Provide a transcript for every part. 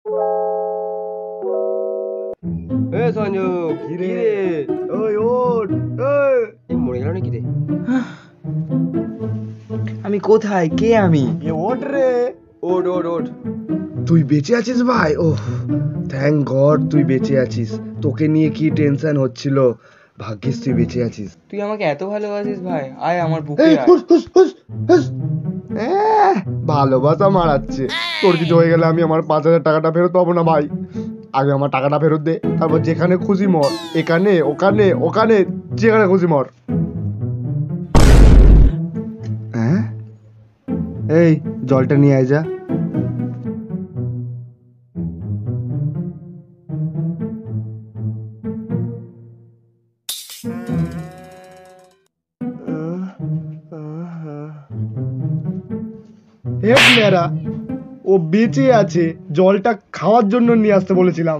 এ সঞ্জু, কি রে? ওই ওঠ, এই মরে গেল নাকি রে? আমি কোথায়? কে আমি? ওঠ রে, ওঠ ওঠ ওঠ। তুই বেঁচে আছিস ভাই? ওহ থ্যাংক গড তুই বেঁচে আছিস। তোকে নিয়ে কি টেনশন হচ্ছিল, ভাগ্যিস তুই বেঁচে আছিস। তুই আমাকে এত ভালোবাসিস ভাই, আয় আমার বুকে আয়। হুস, হুস, হুস, হুস। ভালোবাসা মারাচ্ছে। তোর কিছু হয়ে গেলে আমি আমার 5,000 টাকাটা ফেরত পাবো না ভাই। আগে আমার টাকাটা ফেরত দে, তারপর যেখানে খুশি মর, এখানে ওখানে ওখানে যেখানে খুশি মর। হ্যাঁ, এই জলটা নিয়ে আয় যা। মেয়েরা ও বেঁচে আছে, জলটা খাওয়ার জন্য নিয়ে আসতে বলেছিলাম।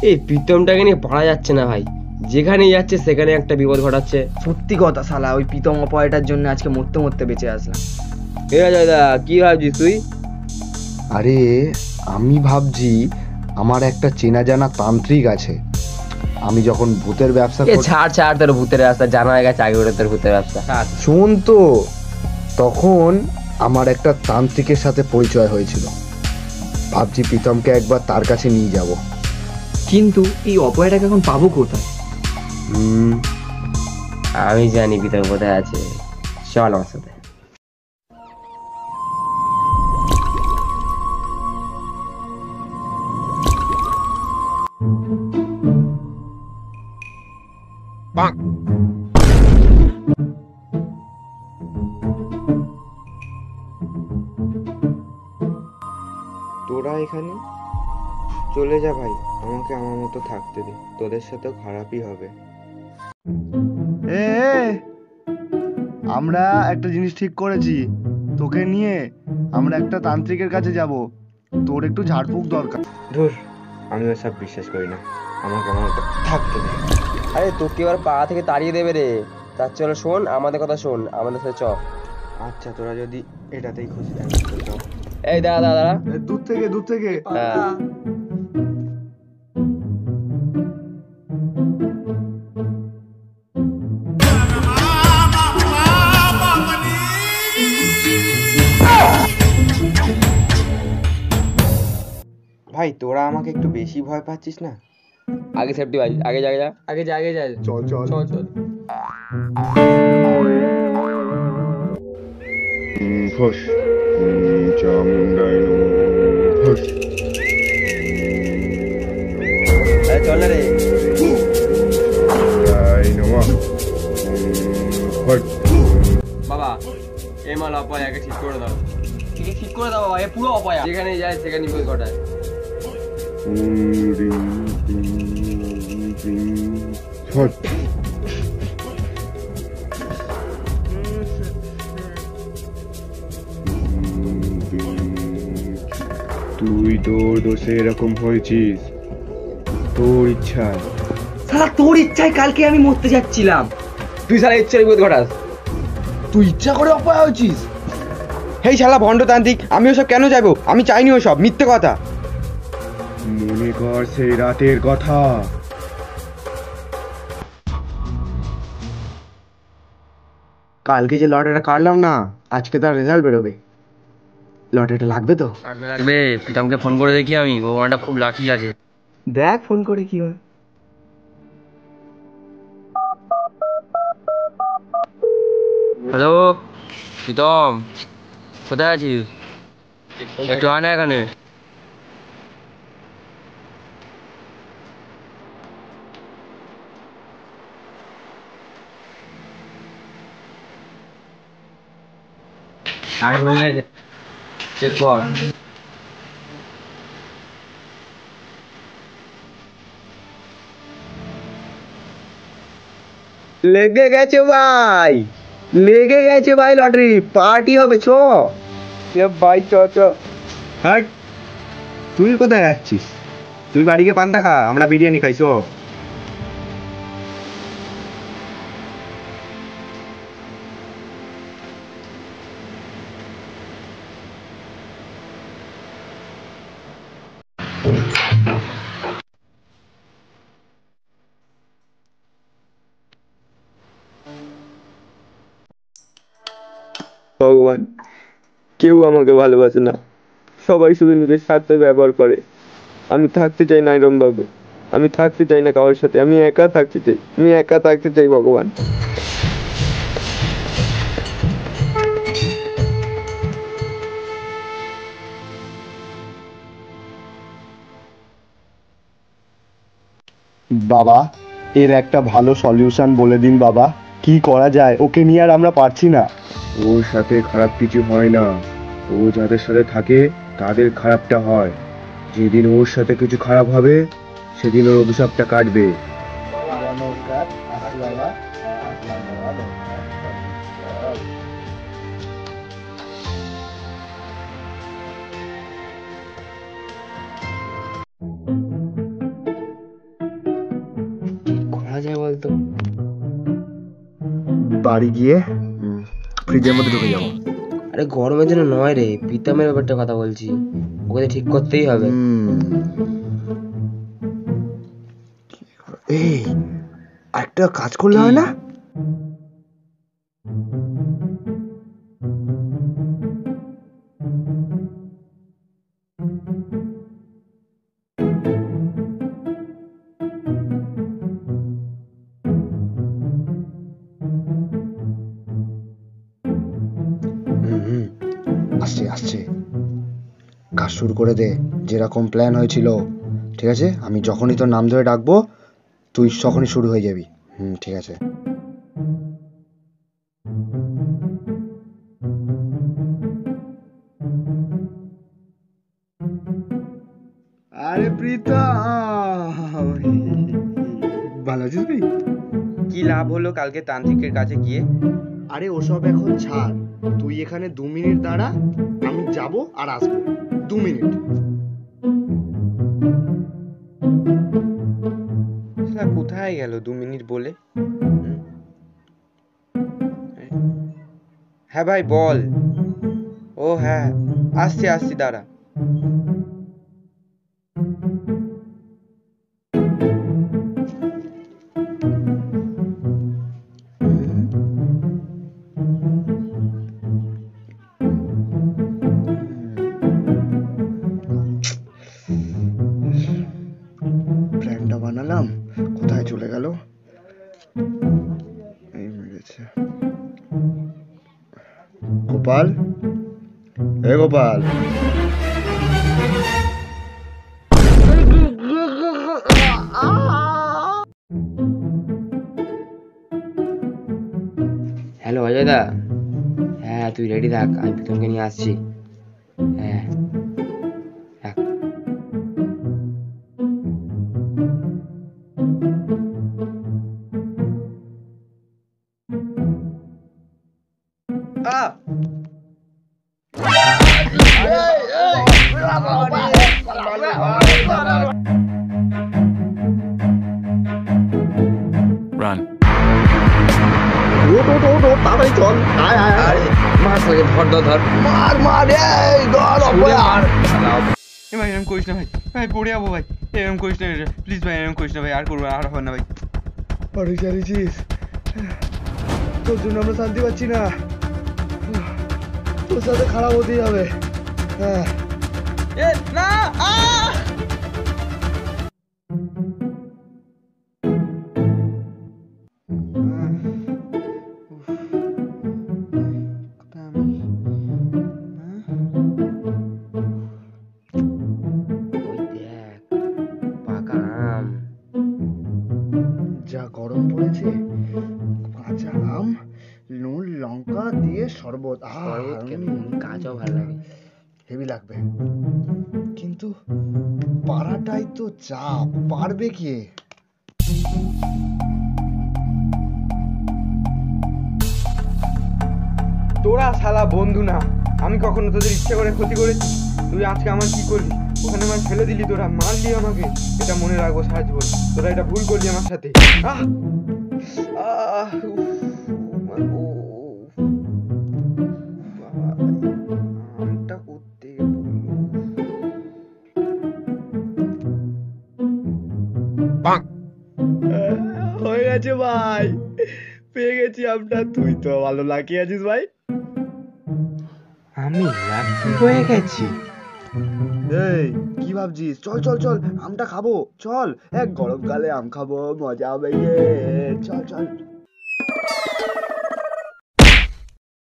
এই প্রীতমটাকে নিয়ে পড়া যাচ্ছে না ভাই, যেখানে যাচ্ছে সেখানে একটা বিপদ ঘটাচ্ছে। সত্যি কথা শালা, ওই প্রীতম অপয়টার জন্য আজকে মরতে মরতে বেঁচে আসলাম। এ দাদা, কি ভাবছিস তুই? আরে আমি ভাবছি আমার একটা চেনা জানা তান্ত্রিক আছে। আমি যখন ভূতের ব্যবসা ছাড় ছাড়, তোর ভূতের ব্যবসা জানা হয়ে গেছে আগে, ওটা তোর ভূতের ব্যবসা। শোন তো, তখন আমার একটা তান্ত্রিকের সাথে পরিচয় হয়েছিল। ভাবছি প্রীতমকে একবার তার কাছে নিয়ে যাব। কিন্তু এই অপয়টাকে এখন পাবো কোথায়? আমি জানি প্রীতম কোথায় আছে, চল আমার সাথে। তোরা এখানে চলে যা ভাই, আমাকে আমার মতো থাকতে দে, তোদের সাথেও খারাপই হবে। আমরা একটা জিনিস ঠিক করেছি, তোকে নিয়ে আমরা একটা তান্ত্রিকের কাছে যাব। তোর একটু ঝাড়ফুঁক দরকার। ধুর, আমি ওসব বিশ্বাস করি না, আমাকে আমার মতো থাকতে দে। আরে তোকে এবার পা থেকে তাড়িয়ে দেবে রে, তার চলো শোন আমাদের কথা, শোন আমাদের সাথে চ। আচ্ছা, তোরা যদি এটাতেই খুশি থাকিস তো চল। এই দাঁড়া দাঁড়া দাঁড়া। দূর থেকে দূর থেকে। হ্যাঁ। ভাই তোরা আমাকে একটু বেশি ভয় পাচ্ছিস না? আগে সেফটি ভাই, আগে যা আগে যা আগে যা। চল চল চল চল। ফুস চামুন্ডায় নমঃ। ফুস চল না রে। চামুন্ডায় নমঃ। ফুস। বাবা এই মাল অপয়াকে ঠিক করে দাও। ঠিক করে দাও বাবা, এ পুরো অপয়া, যেখানে যায় সেখানে বিপদ ঘটায়। ফুস। তুই তোর দোষে এরকম হয়েছিস, তোর ইচ্ছায়। শালা তোর ইচ্ছায় কালকে আমি মরতে যাচ্ছিলাম। তুই সারা ইচ্ছার বিপদ ঘটাস। তুই ইচ্ছা করে অপয়া হয়েছিস? হেই শালা ভণ্ডতান্ত্রিক, আমি ওসব কেন যাবো? আমি চাইনি ওসব, মিথ্যে কথা। মনে কর সেই রাতের কথা। কালকে যে লটারিটা কাটলাম না, আজকে তার রেজাল্ট বেরোবে। লটারিটা লাগবে তো? লাগবে। প্রীতমকে ফোন করে দেখি আমি, ও মানটা খুব লাকি আছে। দেখ ফোন করে কি হয়। হ্যালো প্রীতম, কোথায় আছিস? একটু আয় না এখানে। চেক কর। লেগে গেছে ভাই, লেগে গেছে ভাই, লটারি পার্টি হবে, চ ভাই চ চ। হাট তুই কোথায় যাচ্ছিস? তুই বাড়ি গিয়ে পান্তা খা, আমরা বিরিয়ানি খাইছো। ভগবান, কেউ আমাকে ভালোবাসে না, সবাই শুধু নিজের স্বার্থে ব্যবহার করে। আমি থাকতে চাই না এরম ভাবে, আমি থাকতে চাই না কারোর সাথে, আমি একা থাকতে চাই, আমি একা থাকতে চাই ভগবান। বাবা, এর একটা ভালো সলিউশন বলে দিন বাবা, কি করা যায়? ওকে নিয়ে আর আমরা পারছি না। ওর সাথে খারাপ কিছু হয় না, ও যাদের সাথে থাকে তাদের খারাপটা হয়। যেদিন ওর সাথে কিছু খারাপ হবে সেদিন ওর অভিশাপটা কাটবে। করা যায় বলতো? বাড়ি গিয়ে ফ্রিজের মধ্যে ঢুকে যাবো। আরে গরমের জন্য নয় রে, প্রীতমের ব্যাপারটা কথা বলছি, ওকে তো ঠিক করতেই হবে। এই একটা কাজ করলে হয় না? আসছে আসছে, কাজ শুরু করে দে, যেরকম প্ল্যান হয়েছিল। ঠিক আছে, আমি যখনই তোর নাম ধরে ডাকবো তুই তখনই শুরু হয়ে যাবি। ঠিক আছে। আরে প্রীতম, ভালো আছিস ভাই? কি লাভ হলো কালকে তান্ত্রিকের কাছে গিয়ে? আরে ওসব এখন ছাড়, তুই এখানে 2 মিনিট দাঁড়া, আমি যাব আর আসবো। 2 মিনিট। কোথায় গেল 2 মিনিট বলে? হ্যাঁ ভাই বল। ও হ্যাঁ, আসছি আসছি, দাঁড়া। প্ল্যানটা বানালাম, কোথায় চলে গেল? এই মেরেছে। গোপাল, এ গোপাল, হ্যালো অজয় দা, হ্যাঁ তুই রেডি থাক, আমি প্রীতমকে নিয়ে আসছি। হ্যাঁ থাক। Run. তাড়াতাড়ি চল, আয় আয় আয়। আরে মার তোকে, ধর ধর ধর। মার মার, এই ধর অপয়া। ভাই এরকম করিস না ভাই, ভাই পড়ে যাবো ভাই, এরকম করিস না প্লিজ ভাই, এরকম করিস না ভাই, আর করবো না, আর হবে না ভাই। বাড়ি চালিয়েছিস, তোর জন্য আমরা শান্তি পাচ্ছি না, তোর সাথে খারাপ হতেই হবে। হ্যাঁ না ওই দেখ, পাকা আম। যা গরম পড়েছে, কাঁচা আম, নুন লঙ্কা দিয়ে শরবত, শরবত কেমন, কাঁচাও ভালো লাগে। হেভি লাগবে। কিন্তু পাড়াটাই তো চাপ, পারবে কে? তোরা শালা বন্ধু না, আমি কখনো তোদের ইচ্ছে করে ক্ষতি করেছি? তুই আজকে আমার কি করলি? ওখানে আমার ফেলে দিলি, তোরা মারলি আমাকে, এটা মনে রাখবো সারা জীবন। তোরা এটা ভুল করলি আমার সাথে। আহ আহ আমটা করতে হয়ে গেছে ভাই, পেয়ে গেছি আমটা। তুই তো ভালো লাকি আছিস ভাই। আমি লাকি হয়ে গেছি। এই কি ভাবছিস? চল চল চল, আমটা খাবো চল। এক গরমকালে আম খাবো, মজা হবে। চল চল।